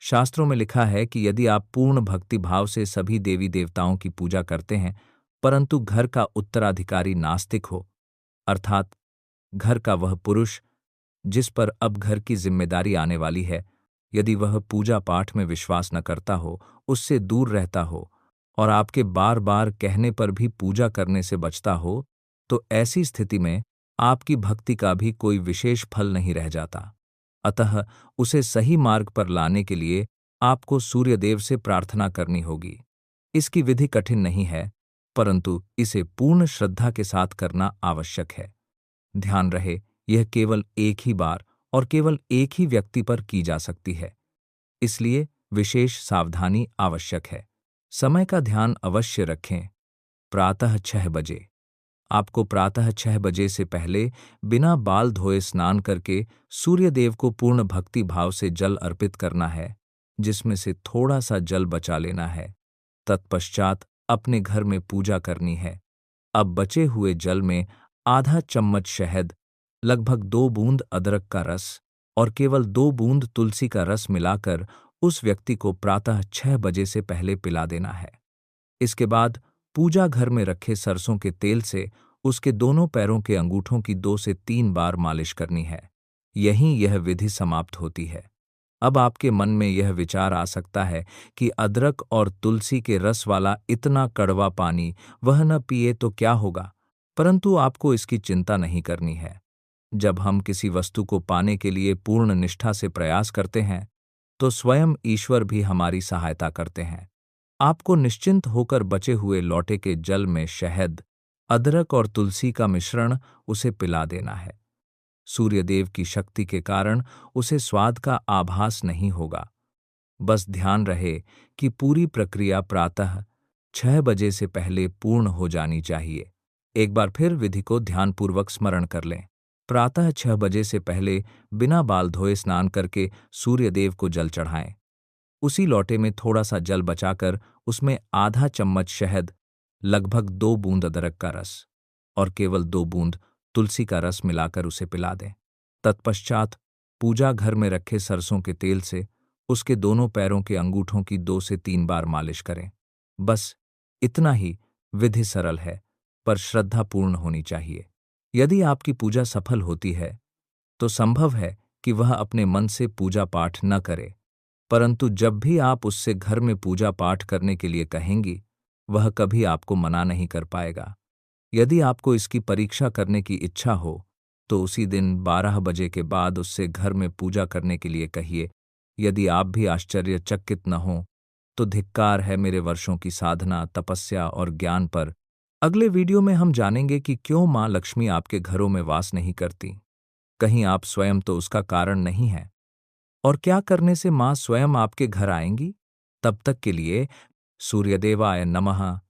शास्त्रों में लिखा है कि यदि आप पूर्ण भक्ति भाव से सभी देवी देवताओं की पूजा करते हैं, परंतु घर का उत्तराधिकारी नास्तिक हो, अर्थात घर का वह पुरुष जिस पर अब घर की जिम्मेदारी आने वाली है, यदि वह पूजा पाठ में विश्वास न करता हो, उससे दूर रहता हो और आपके बार बार कहने पर भी पूजा करने से बचता हो, तो ऐसी स्थिति में आपकी भक्ति का भी कोई विशेष फल नहीं रह जाता। अतः उसे सही मार्ग पर लाने के लिए आपको सूर्यदेव से प्रार्थना करनी होगी। इसकी विधि कठिन नहीं है, परंतु इसे पूर्ण श्रद्धा के साथ करना आवश्यक है। ध्यान रहे, यह केवल एक ही बार और केवल एक ही व्यक्ति पर की जा सकती है, इसलिए विशेष सावधानी आवश्यक है। समय का ध्यान अवश्य रखें। प्रातः 6 बजे। आपको प्रातः 6 बजे से पहले बिना बाल धोए स्नान करके सूर्यदेव को पूर्ण भक्ति भाव से जल अर्पित करना है, जिसमें से थोड़ा सा जल बचा लेना है। तत्पश्चात अपने घर में पूजा करनी है। अब बचे हुए जल में आधा चम्मच शहद, लगभग 2 बूंद अदरक का रस और केवल 2 बूंद तुलसी का रस मिलाकर उस व्यक्ति को प्रातः 6 बजे से पहले पिला देना है। इसके बाद पूजा घर में रखे सरसों के तेल से उसके दोनों पैरों के अंगूठों की 2 से 3 बार मालिश करनी है। यहीं यह विधि समाप्त होती है। अब आपके मन में यह विचार आ सकता है कि अदरक और तुलसी के रस वाला इतना कड़वा पानी वह न पिए तो क्या होगा, परंतु आपको इसकी चिंता नहीं करनी है। जब हम किसी वस्तु को पाने के लिए पूर्ण निष्ठा से प्रयास करते हैं, तो स्वयं ईश्वर भी हमारी सहायता करते हैं। आपको निश्चिंत होकर बचे हुए लोटे के जल में शहद, अदरक और तुलसी का मिश्रण उसे पिला देना है। सूर्यदेव की शक्ति के कारण उसे स्वाद का आभास नहीं होगा। बस ध्यान रहे कि पूरी प्रक्रिया प्रातः 6 बजे से पहले पूर्ण हो जानी चाहिए। एक बार फिर विधि को ध्यानपूर्वक स्मरण कर लें। प्रातः 6 बजे से पहले बिना बाल धोए स्नान करके सूर्यदेव को जल चढ़ाएं। उसी लोटे में थोड़ा सा जल बचाकर उसमें आधा चम्मच शहद, लगभग 2 बूंद अदरक का रस और केवल 2 बूंद तुलसी का रस मिलाकर उसे पिला दें। तत्पश्चात पूजा घर में रखे सरसों के तेल से उसके दोनों पैरों के अंगूठों की 2 से 3 बार मालिश करें। बस इतना ही। विधि सरल है, पर श्रद्धापूर्ण होनी चाहिए। यदि आपकी पूजा सफल होती है, तो संभव है कि वह अपने मन से पूजा पाठ न करे, परंतु जब भी आप उससे घर में पूजा पाठ करने के लिए कहेंगी, वह कभी आपको मना नहीं कर पाएगा। यदि आपको इसकी परीक्षा करने की इच्छा हो, तो उसी दिन 12 बजे के बाद उससे घर में पूजा करने के लिए कहिए। यदि आप भी आश्चर्यचकित न हों, तो धिक्कार है मेरे वर्षों की साधना, तपस्या और ज्ञान पर। अगले वीडियो में हम जानेंगे कि क्यों माँ लक्ष्मी आपके घरों में वास नहीं करती। कहीं आप स्वयं तो उसका कारण नहीं हैं, और क्या करने से माँ स्वयं आपके घर आएंगी। तब तक के लिए सूर्यदेवाय नमः।